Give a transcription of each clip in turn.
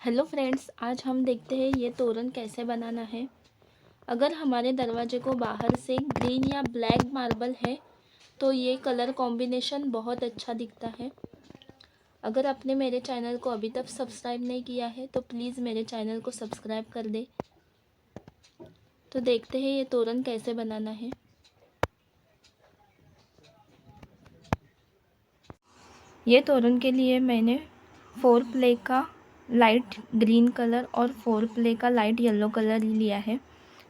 Hello friends, आज हम देखते हैं ये तोरण कैसे बनाना है। अगर हमारे दरवाजे को बाहर से ग्रीन या ब्लैक मार्बल है तो ये कलर कॉम्बिनेशन बहुत अच्छा दिखता है। अगर आपने मेरे चैनल को अभी तक सब्सक्राइब नहीं किया है तो प्लीज़ मेरे चैनल को सब्सक्राइब कर दे। तो देखते हैं ये तोरण कैसे बनाना है। ये तोरण के लिए मैंने 4 प्ले का लाइट ग्रीन कलर और 4 प्ले का लाइट येलो कलर लिया है।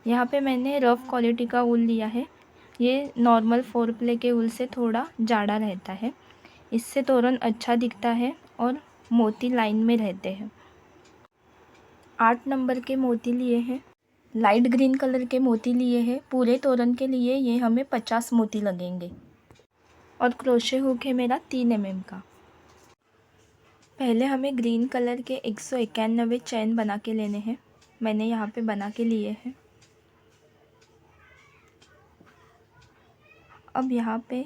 यहाँ पे मैंने रफ़ क्वालिटी का ऊल लिया है। ये नॉर्मल 4 प्ले के ऊल से थोड़ा जाड़ा रहता है। इससे तोरण अच्छा दिखता है और मोती लाइन में रहते हैं। 8 नंबर के मोती लिए हैं। लाइट ग्रीन कलर के मोती लिए हैं। पूरे तोरण के लिए ये हमें 50 मोती लगेंगे। और क्रोशे हुक है मेरा 3 mm का। पहले हमें ग्रीन कलर के 191 चैन बना के लेने हैं। मैंने यहाँ पे बना के लिए हैं। अब यहाँ पे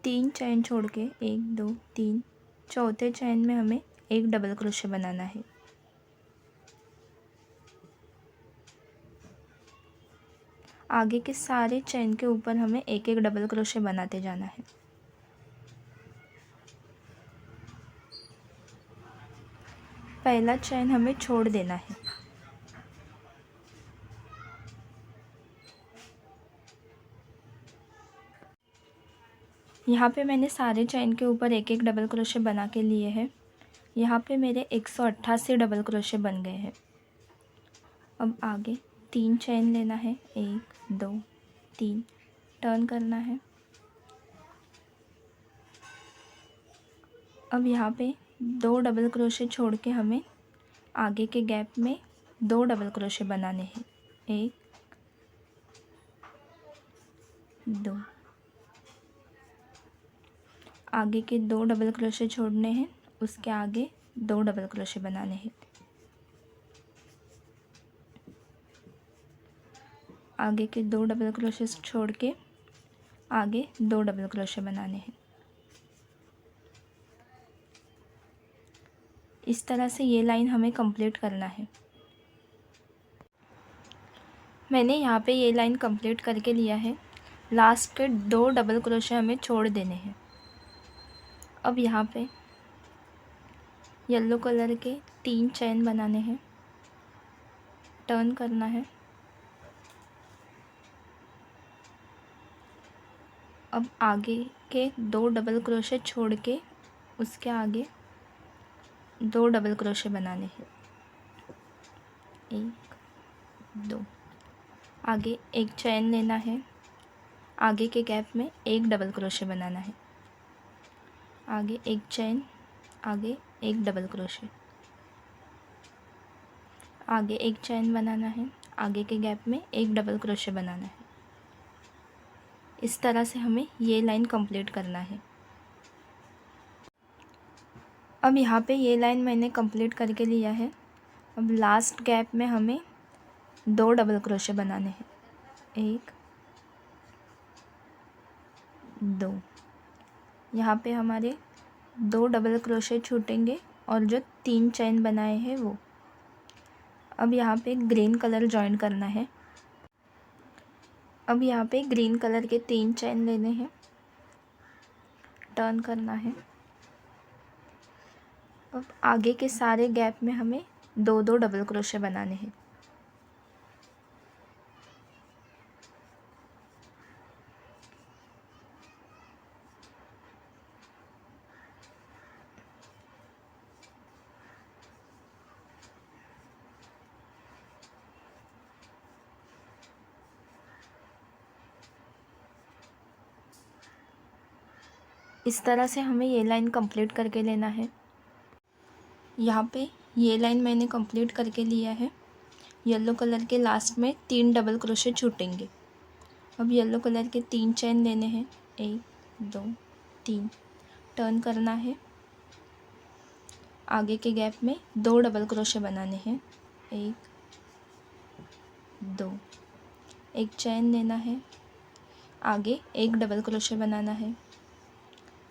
3 चैन छोड़ के 1 2 3 चौथे चैन में हमें एक डबल क्रोशे बनाना है। आगे के सारे चैन के ऊपर हमें एक एक डबल क्रोशे बनाते जाना है। पहला चैन हमें छोड़ देना है। यहाँ पे मैंने सारे चैन के ऊपर एक एक डबल क्रोशे बना के लिए हैं। यहाँ पे मेरे 188 डबल क्रोशे बन गए हैं। अब आगे 3 चैन लेना है, 1 2 3 टर्न करना है। अब यहाँ पे 2 डबल क्रोशे छोड़ के हमें आगे के गैप में 2 डबल क्रोशे बनाने हैं। 1 2 आगे के 2 डबल क्रोशे छोड़ने हैं, उसके आगे 2 डबल क्रोशे बनाने हैं। आगे के 2 डबल क्रोशे छोड़ के आगे 2 डबल क्रोशे बनाने हैं। इस तरह से ये लाइन हमें कंप्लीट करना है। मैंने यहाँ पे ये लाइन कंप्लीट करके लिया है। लास्ट के 2 डबल क्रोशे हमें छोड़ देने हैं। अब यहाँ पे येलो कलर के 3 चैन बनाने हैं, टर्न करना है। अब आगे के 2 डबल क्रोशे छोड़ के उसके आगे 2 डबल क्रोशे बनाने हैं। 1 2 आगे एक चैन लेना है। आगे के गैप में एक डबल क्रोशे बनाना है। आगे एक चैन, आगे एक डबल क्रोशे, आगे एक चैन बनाना है। आगे के गैप में एक डबल क्रोशे बनाना है। इस तरह से हमें ये लाइन कंप्लीट करना है। अब यहाँ पे ये लाइन मैंने कंप्लीट करके लिया है। अब लास्ट गैप में हमें 2 डबल क्रोशे बनाने हैं। 1 2 यहाँ पे हमारे 2 डबल क्रोशे छूटेंगे और जो 3 चैन बनाए हैं वो। अब यहाँ पे ग्रीन कलर जॉइन करना है। अब यहाँ पे ग्रीन कलर के 3 चैन लेने हैं, टर्न करना है। अब आगे के सारे गैप में हमें 2 2 डबल क्रोशे बनाने हैं। इस तरह से हमें ये लाइन कंप्लीट करके लेना है। यहाँ पे ये लाइन मैंने कंप्लीट करके लिया है। येलो कलर के लास्ट में 3 डबल क्रोशे छूटेंगे। अब येलो कलर के 3 चैन लेने हैं, 1 2 3 टर्न करना है। आगे के गैप में 2 डबल क्रोशे बनाने हैं। 1 2 एक चैन लेना है। आगे एक डबल क्रोशे बनाना है।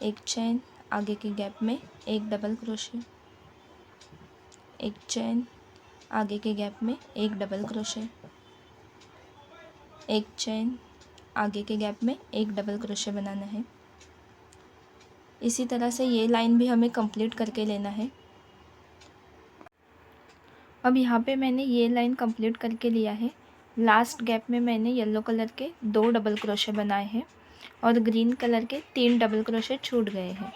एक चैन, आगे के गैप में एक डबल क्रोशे, एक चेन, आगे के गैप में एक डबल क्रोशे, एक चेन, आगे के गैप में एक डबल क्रोशे बनाना है। इसी तरह से ये लाइन भी हमें कंप्लीट करके लेना है। अब यहाँ पे मैंने ये लाइन कंप्लीट करके लिया है। लास्ट गैप में मैंने येलो कलर के 2 डबल क्रोशे बनाए हैं और ग्रीन कलर के 3 डबल क्रोशे छूट गए हैं।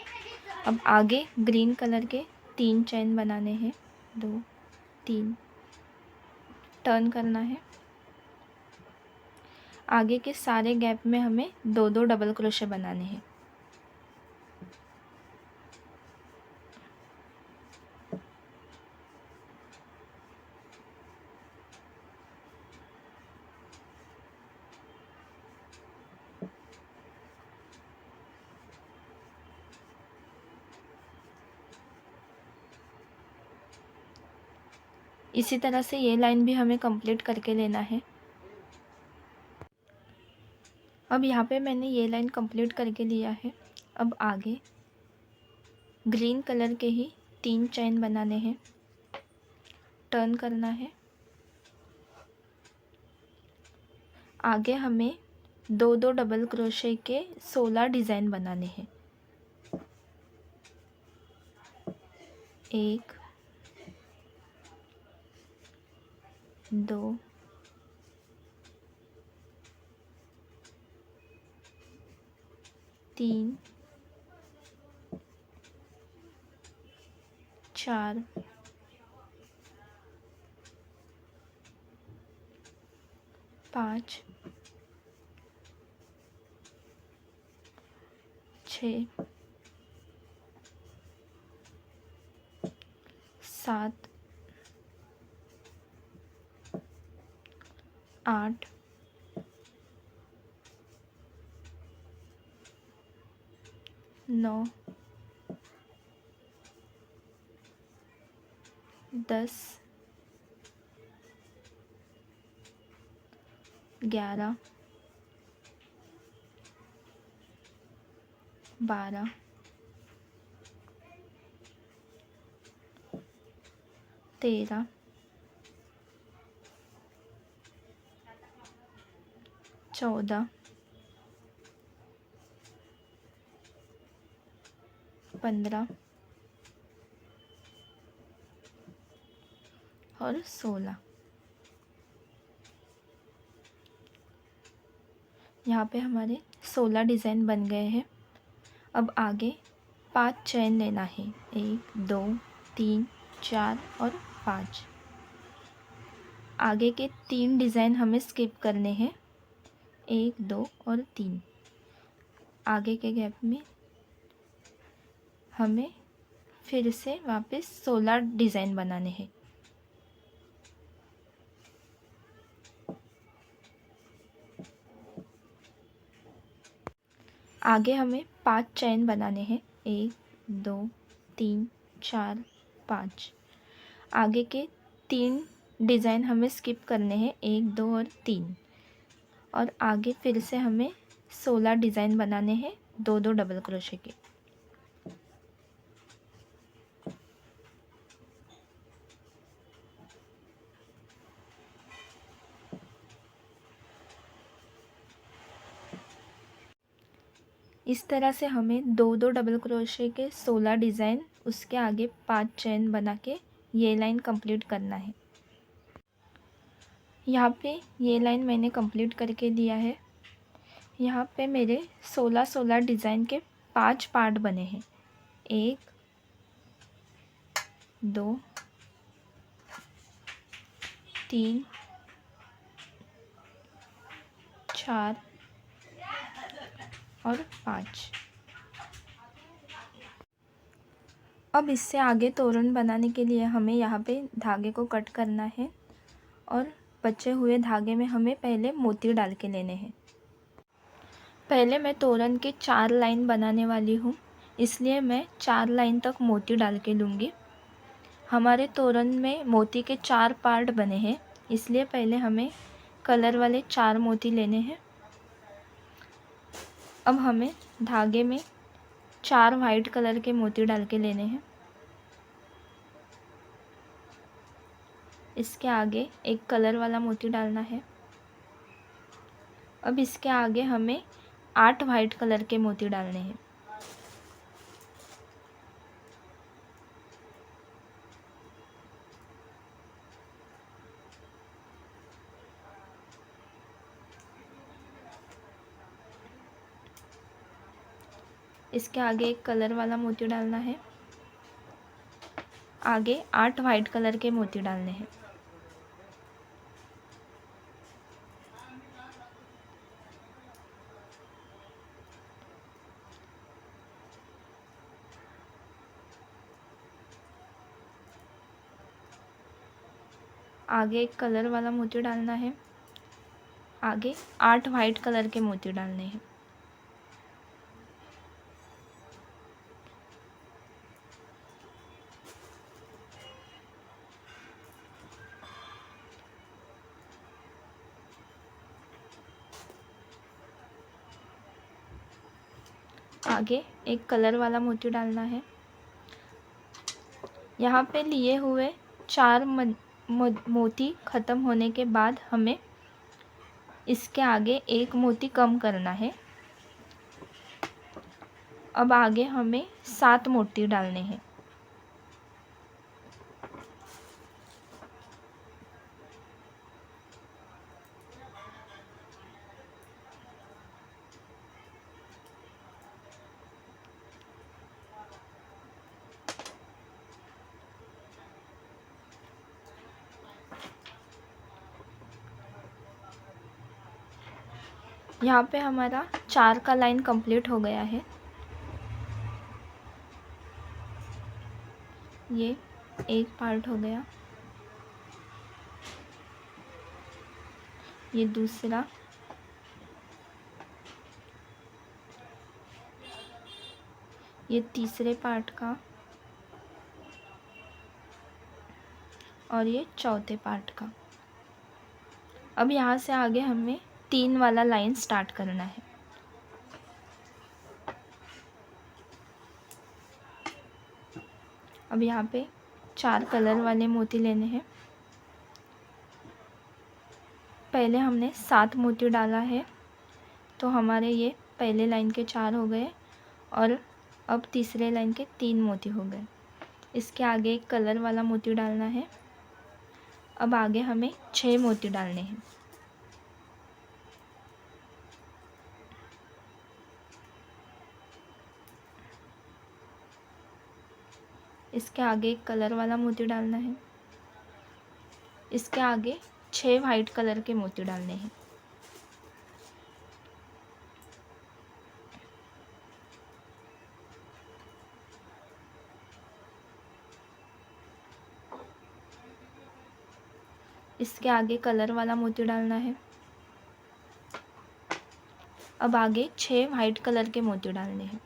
अब आगे ग्रीन कलर के 3 चेन बनाने हैं, 2 3, टर्न करना है। आगे के सारे गैप में हमें 2-2 डबल क्रोशे बनाने हैं। इसी तरह से ये लाइन भी हमें कंप्लीट करके लेना है। अब यहाँ पे मैंने ये लाइन कंप्लीट करके लिया है। अब आगे ग्रीन कलर के ही 3 चेन बनाने हैं, टर्न करना है। आगे हमें 2-2 डबल क्रोशे के 16 डिज़ाइन बनाने हैं। 1 2 3 4 5 6 7 8 9 10 11 12 13 14 15 और 16। यहाँ पे हमारे 16 डिज़ाइन बन गए हैं। अब आगे 5 चेन लेना है, 1 2 3 4 और 5। आगे के 3 डिज़ाइन हमें स्किप करने हैं, 1 2 और 3। आगे के गैप में हमें फिर से वापस 16 डिज़ाइन बनाने हैं। आगे हमें 5 चेन बनाने हैं, 1 2 3 4 5। आगे के 3 डिज़ाइन हमें स्किप करने हैं, 1 2 और 3। और आगे फिर से हमें 16 डिज़ाइन बनाने हैं 2-2 डबल क्रोशे के। इस तरह से हमें 2-2 डबल क्रोशे के 16 डिज़ाइन, उसके आगे 5 चेन बना के ये लाइन कंप्लीट करना है। यहाँ पे ये लाइन मैंने कंप्लीट करके दिया है। यहाँ पे मेरे 16-16 डिज़ाइन के 5 पार्ट बने हैं, 1 2 3 4 और 5। अब इससे आगे तोरण बनाने के लिए हमें यहाँ पे धागे को कट करना है और बचे हुए धागे में हमें पहले मोती डाल के लेने हैं। पहले मैं तोरण के 4 लाइन बनाने वाली हूँ, इसलिए मैं 4 लाइन तक मोती डाल के लूँगी। हमारे तोरण में मोती के 4 पार्ट बने हैं, इसलिए पहले हमें कलर वाले 4 मोती लेने हैं। अब हमें धागे में 4 वाइट कलर के मोती डाल के लेने हैं। इसके आगे एक कलर वाला मोती डालना है। अब इसके आगे हमें 8 वाइट कलर के मोती डालने हैं। इसके आगे एक कलर वाला मोती डालना है। आगे 8 वाइट कलर के मोती डालने हैं। आगे एक कलर वाला मोती डालना है। आगे 8 वाइट कलर के मोती डालने हैं। आगे एक कलर वाला मोती डालना है। यहाँ पे लिए हुए 4 मोती ख़त्म होने के बाद हमें इसके आगे एक मोती कम करना है। अब आगे हमें 7 मोती डालने हैं। यहाँ पे हमारा 4 का लाइन कंप्लीट हो गया है। ये एक पार्ट हो गया, ये दूसरा, ये तीसरे पार्ट का और ये चौथे पार्ट का। अब यहाँ से आगे हमें 3 वाला लाइन स्टार्ट करना है। अब यहाँ पे 4 कलर वाले मोती लेने हैं। पहले हमने 7 मोती डाला है, तो हमारे ये पहले लाइन के 4 हो गए और अब तीसरे लाइन के 3 मोती हो गए। इसके आगे एक कलर वाला मोती डालना है। अब आगे हमें 6 मोती डालने हैं। इसके आगे एक कलर वाला मोती डालना है। इसके आगे 6 वाइट कलर के मोती डालने हैं। इसके आगे कलर वाला मोती डालना है। अब आगे 6 वाइट कलर के मोती डालने हैं।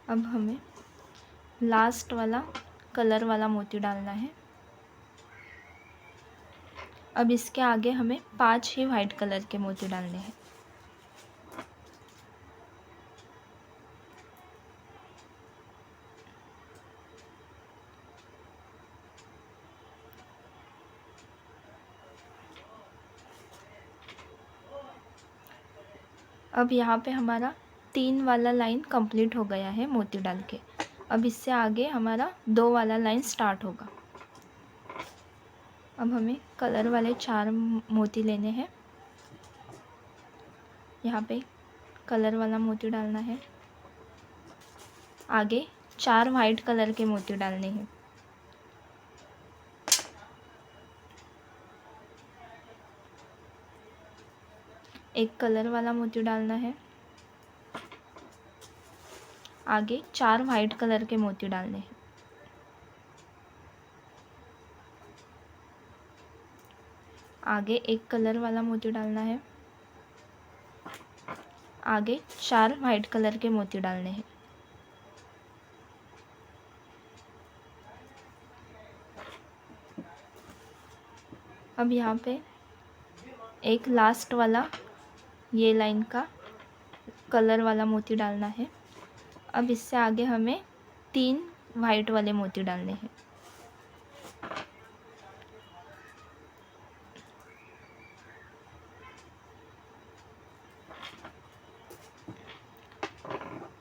अब हमें लास्ट वाला कलर वाला मोती डालना है। अब इसके आगे हमें 5 ही वाइट कलर के मोती डालने हैं। अब यहाँ पे हमारा 3 वाला लाइन कंप्लीट हो गया है मोती डाल के। अब इससे आगे हमारा 2 वाला लाइन स्टार्ट होगा। अब हमें कलर वाले 4 मोती लेने हैं। यहाँ पे कलर वाला मोती डालना है। आगे 4 वाइट कलर के मोती डालने हैं। एक कलर वाला मोती डालना है। आगे 4 वाइट कलर के मोती डालने हैं। आगे एक कलर वाला मोती डालना है। आगे 4 वाइट कलर के मोती डालने हैं। अब यहाँ पे एक लास्ट वाला ये लाइन का कलर वाला मोती डालना है। अब इससे आगे हमें 3 वाइट वाले मोती डालने हैं।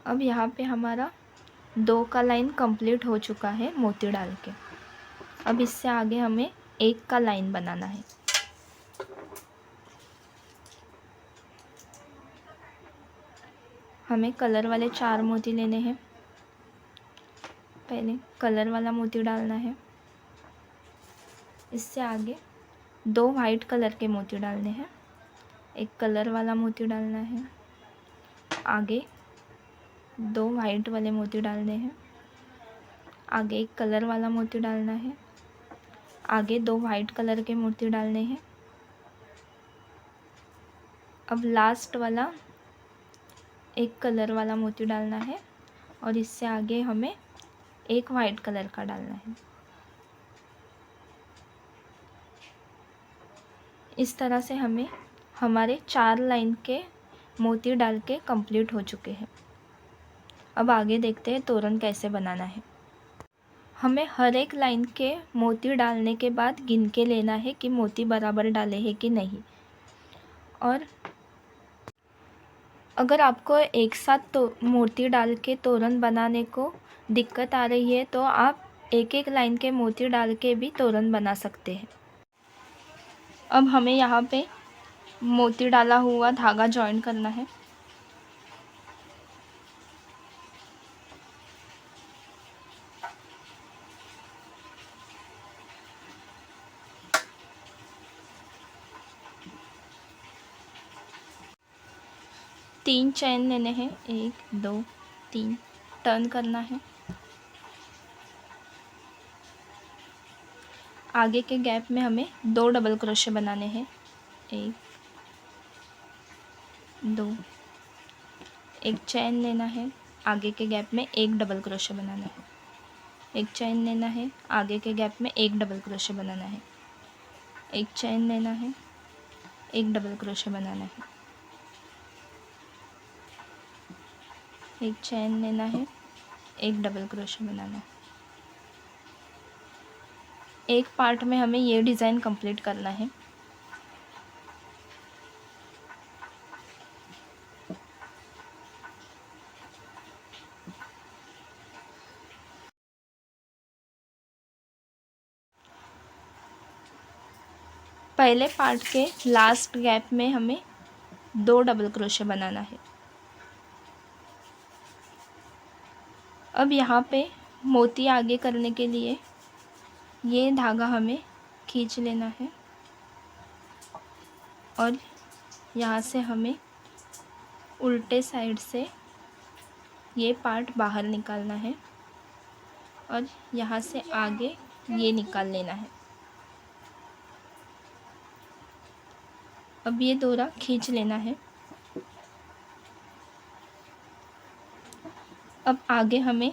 अब यहाँ पे हमारा 2 का लाइन कंप्लीट हो चुका है मोती डाल के। अब इससे आगे हमें 1 का लाइन बनाना है। हमें कलर वाले 4 मोती लेने हैं। पहले कलर वाला मोती डालना है। इससे आगे 2 वाइट कलर के मोती डालने हैं। एक कलर वाला मोती डालना है। आगे 2 वाइट वाले मोती डालने हैं। आगे एक कलर वाला मोती डालना है। आगे 2 वाइट कलर के मोती डालने हैं। अब लास्ट वाला एक कलर वाला मोती डालना है और इससे आगे हमें एक वाइट कलर का डालना है। इस तरह से हमारे 4 लाइन के मोती डाल के कंप्लीट हो चुके हैं। अब आगे देखते हैं तोरण कैसे बनाना है। हमें हर एक लाइन के मोती डालने के बाद गिन के लेना है कि मोती बराबर डाले हैं कि नहीं। और अगर आपको एक साथ तो मोती डाल के तोरण बनाने को दिक्कत आ रही है तो आप एक एक लाइन के मोती डाल के भी तोरण बना सकते हैं। अब हमें यहाँ पे मोती डाला हुआ धागा जॉइन करना है। तीन चैन लेने हैं, 1 2 3, टर्न करना है। आगे के गैप में हमें 2 डबल क्रोशे बनाने हैं, 1 2। एक चैन लेना है, आगे के गैप में 1 डबल क्रोशे बनाना है। एक चैन लेना है, आगे के गैप में 1 डबल क्रोशे बनाना है। एक चैन लेना है, 1 डबल क्रोशे बनाना है। एक चैन लेना है, 1 डबल क्रोशे बनाना है। एक पार्ट में हमें ये डिज़ाइन कंप्लीट करना है। पहले पार्ट के लास्ट गैप में हमें 2 डबल क्रोशे बनाना है। अब यहाँ पे मोती आगे करने के लिए ये धागा हमें खींच लेना है और यहाँ से हमें उल्टे साइड से ये पार्ट बाहर निकालना है और यहाँ से आगे ये निकाल लेना है। अब ये डोरा खींच लेना है। अब आगे हमें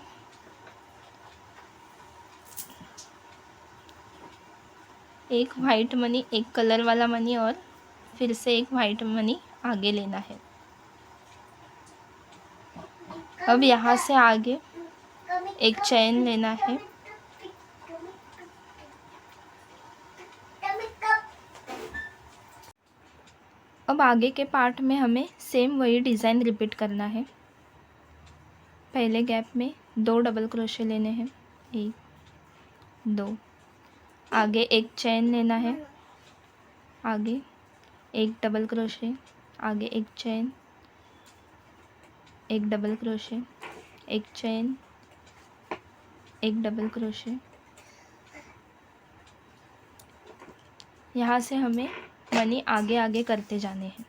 एक वाइट मनी, एक कलर वाला मनी और फिर से एक वाइट मनी आगे लेना है। अब यहाँ से आगे एक चैन लेना है। अब आगे के पार्ट में हमें सेम वही डिज़ाइन रिपीट करना है। पहले गैप में 2 डबल क्रोशे लेने हैं, 1 2। आगे एक चैन लेना है, आगे एक डबल क्रोशे, आगे एक चैन, एक डबल क्रोशे, एक चैन, एक डबल क्रोशे। यहाँ से हमें मनी आगे आगे करते जाने हैं।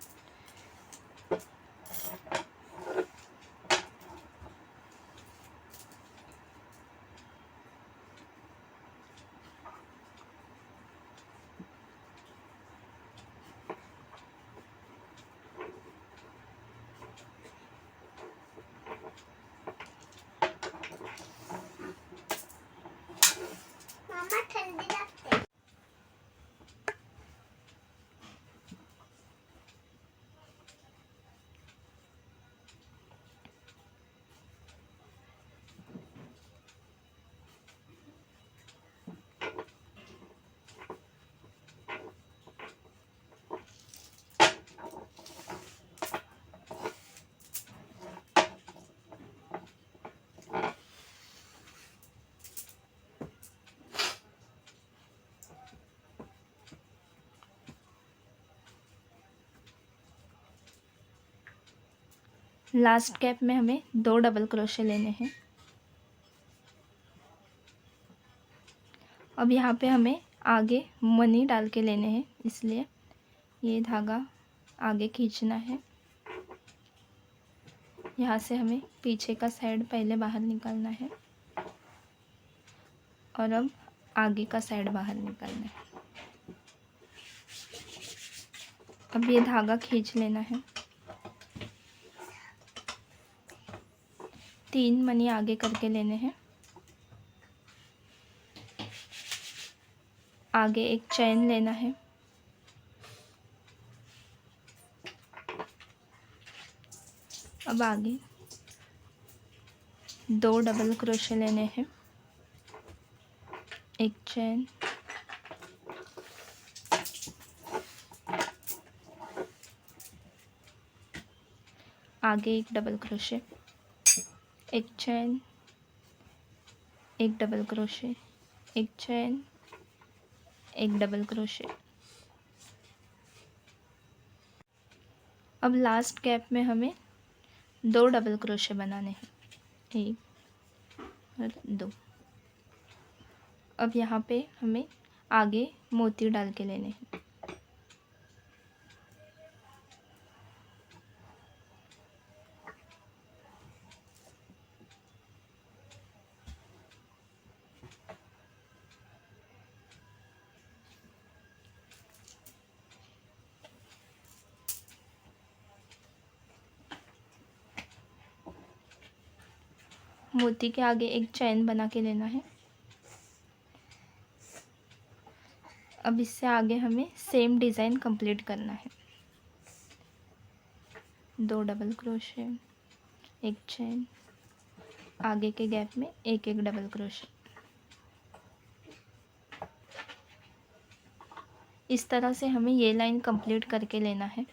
लास्ट गैप में हमें 2 डबल क्रोशे लेने हैं। अब यहाँ पे हमें आगे मनी डाल के लेने हैं, इसलिए ये धागा आगे खींचना है। यहाँ से हमें पीछे का साइड पहले बाहर निकालना है और अब आगे का साइड बाहर निकालना है। अब ये धागा खींच लेना है। 3 मनी आगे करके लेने हैं। आगे एक चैन लेना है। अब आगे 2 डबल क्रोशे लेने हैं, एक चैन, आगे एक डबल क्रोशे, एक चैन, एक डबल क्रोशे, एक चैन, एक डबल क्रोशे। अब लास्ट गैप में हमें 2 डबल क्रोशे बनाने हैं, 1 और 2। अब यहाँ पे हमें आगे मोती डाल के लेने हैं। मोती के आगे एक चैन बना के लेना है। अब इससे आगे हमें सेम डिज़ाइन कंप्लीट करना है। 2 डबल क्रोशे, एक चैन, आगे के गैप में एक एक डबल क्रोशे। इस तरह से हमें ये लाइन कंप्लीट करके लेना है।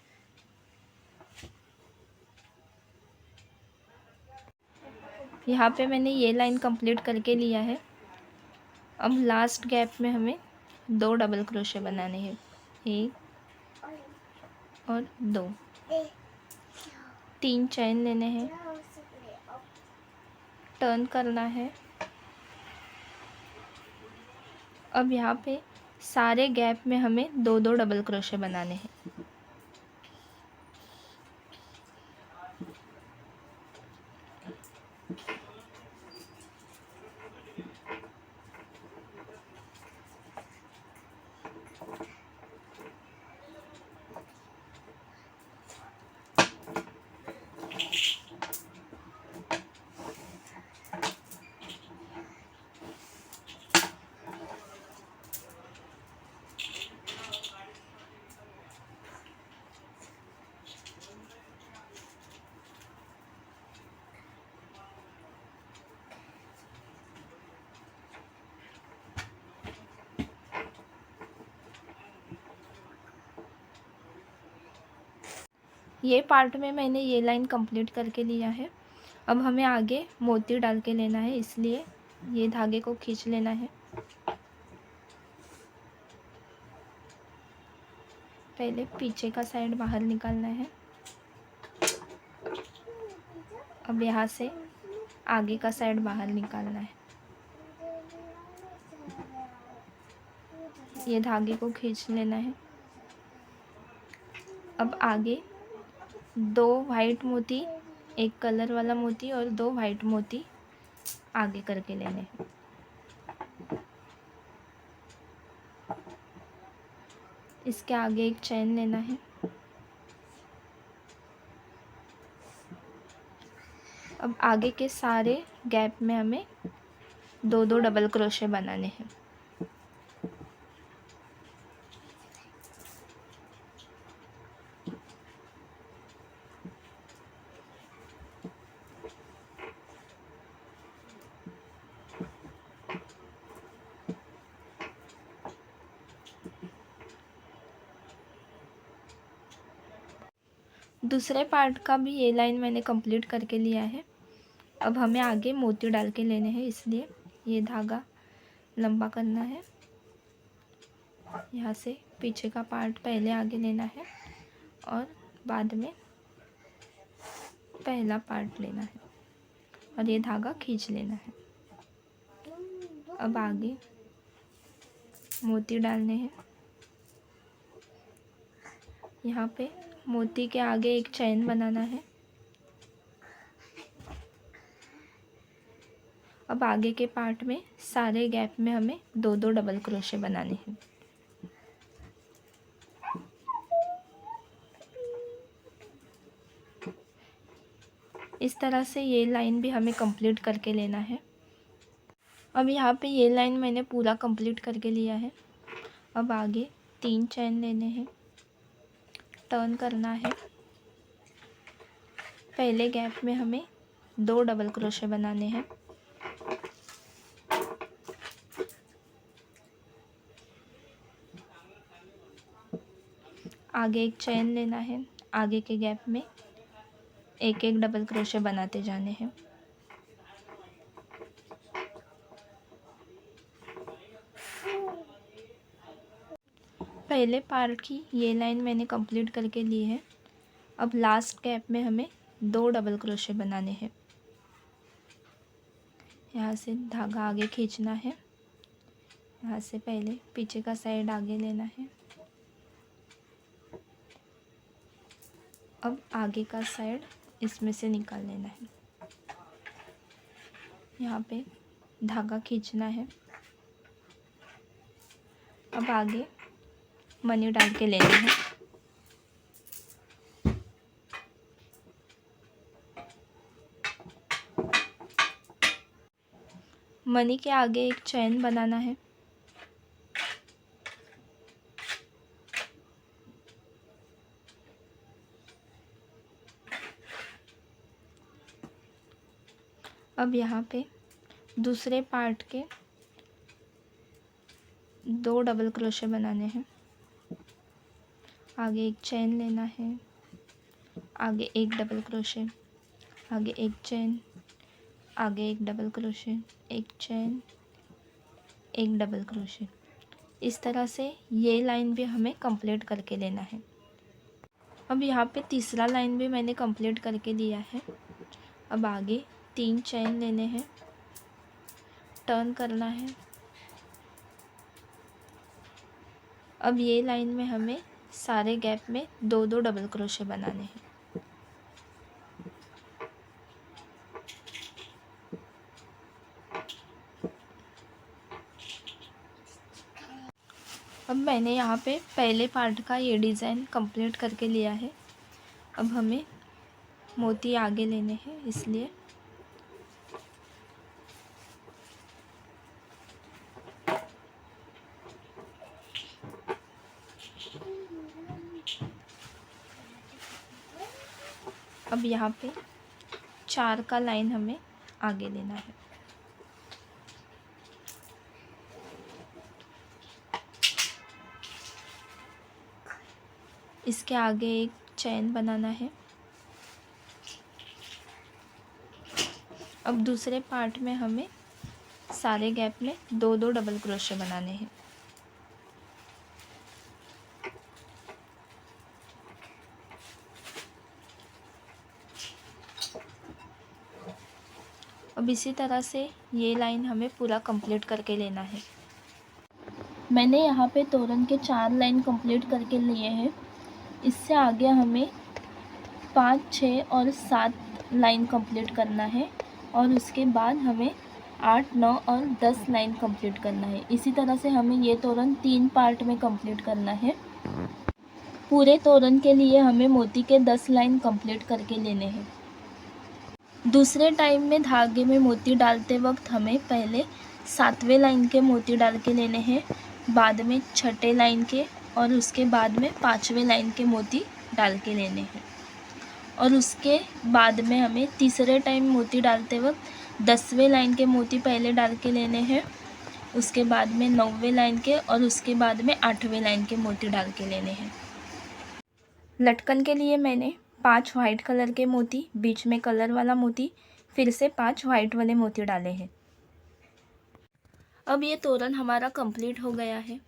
यहाँ पे मैंने ये लाइन कंप्लीट करके लिया है। अब लास्ट गैप में हमें 2 डबल क्रोशे बनाने हैं, 1 और 2। 3 चैन लेने हैं, टर्न करना है। अब यहाँ पे सारे गैप में हमें 2-2 डबल क्रोशे बनाने हैं। ये पार्ट में मैंने ये लाइन कंप्लीट करके लिया है। अब हमें आगे मोती डाल के लेना है, इसलिए ये धागे को खींच लेना है। पहले पीछे का साइड बाहर निकालना है। अब यहाँ से आगे का साइड बाहर निकालना है। ये धागे को खींच लेना है। अब आगे 2 वाइट मोती, एक कलर वाला मोती और 2 वाइट मोती आगे करके लेने हैं। इसके आगे एक चैन लेना है। अब आगे के सारे गैप में हमें 2-2 डबल क्रोशे बनाने हैं। दूसरे पार्ट का भी ये लाइन मैंने कंप्लीट करके लिया है। अब हमें आगे मोती डाल के लेने हैं, इसलिए ये धागा लंबा करना है। यहाँ से पीछे का पार्ट पहले आगे लेना है और बाद में पहला पार्ट लेना है और ये धागा खींच लेना है। अब आगे मोती डालने हैं। यहाँ पे मोती के आगे एक चैन बनाना है। अब आगे के पार्ट में सारे गैप में हमें 2-2 डबल क्रोशे बनाने हैं। इस तरह से ये लाइन भी हमें कंप्लीट करके लेना है। अब यहाँ पे ये लाइन मैंने पूरा कंप्लीट करके लिया है। अब आगे 3 चैन लेने हैं, टर्न करना है। पहले गैप में हमें 2 डबल क्रोशे बनाने हैं। आगे एक चैन लेना है, आगे के गैप में एक एक डबल क्रोशे बनाते जाने हैं। पहले पार्ट की ये लाइन मैंने कंप्लीट करके ली है। अब लास्ट गैप में हमें 2 डबल क्रोशे बनाने हैं। यहाँ से धागा आगे खींचना है। यहाँ से पहले पीछे का साइड आगे लेना है। अब आगे का साइड इसमें से निकाल लेना है। यहाँ पे धागा खींचना है। अब आगे मनी डाल के लेना है। मनी के आगे एक चैन बनाना है। अब यहाँ पे दूसरे पार्ट के 2 डबल क्रोशे बनाने हैं। आगे एक चैन लेना है, आगे एक डबल क्रोशे, आगे एक चैन, आगे एक डबल क्रोशे, एक चैन, एक डबल क्रोशे। इस तरह से ये लाइन भी हमें कंप्लीट करके लेना है। अब यहाँ पे तीसरा लाइन भी मैंने कंप्लीट करके लिया है। अब आगे 3 चैन लेने हैं, टर्न करना है। अब ये लाइन में हमें सारे गैप में 2-2 डबल क्रोशे बनाने हैं। अब मैंने यहाँ पे पहले पार्ट का ये डिज़ाइन कंप्लीट करके लिया है। अब हमें मोती आगे लेने हैं, इसलिए अब यहाँ पे 4 का लाइन हमें आगे लेना है। इसके आगे एक चैन बनाना है। अब दूसरे पार्ट में हमें सारे गैप में 2-2 डबल क्रोशे बनाने हैं। अब इसी तरह से ये लाइन हमें पूरा कंप्लीट करके लेना है। मैंने यहाँ पे तोरण के 4 लाइन कंप्लीट करके लिए हैं। इससे आगे हमें 5, 6 और 7 लाइन कंप्लीट करना है और उसके बाद हमें 8, 9 और 10 लाइन कंप्लीट करना है। इसी तरह से हमें ये तोरण 3 पार्ट में कंप्लीट करना है। पूरे तोरण के लिए हमें मोती के 10 लाइन कंप्लीट करके लेने हैं। दूसरे टाइम में धागे में मोती डालते वक्त हमें पहले 7वें लाइन के मोती डाल के लेने हैं, बाद में 6ठे लाइन के और उसके बाद में 5वें लाइन के मोती डाल के लेने हैं। और उसके बाद में हमें तीसरे टाइम मोती डालते वक्त 10वें लाइन के मोती पहले डाल के लेने हैं, उसके बाद में 9वें लाइन के और उसके बाद में 8वें लाइन के मोती डाल के लेने हैं। लटकन के लिए मैंने 5 वाइट कलर के मोती, बीच में कलर वाला मोती, फिर से 5 वाइट वाले मोती डाले हैं। अब ये तोरण हमारा कंप्लीट हो गया है।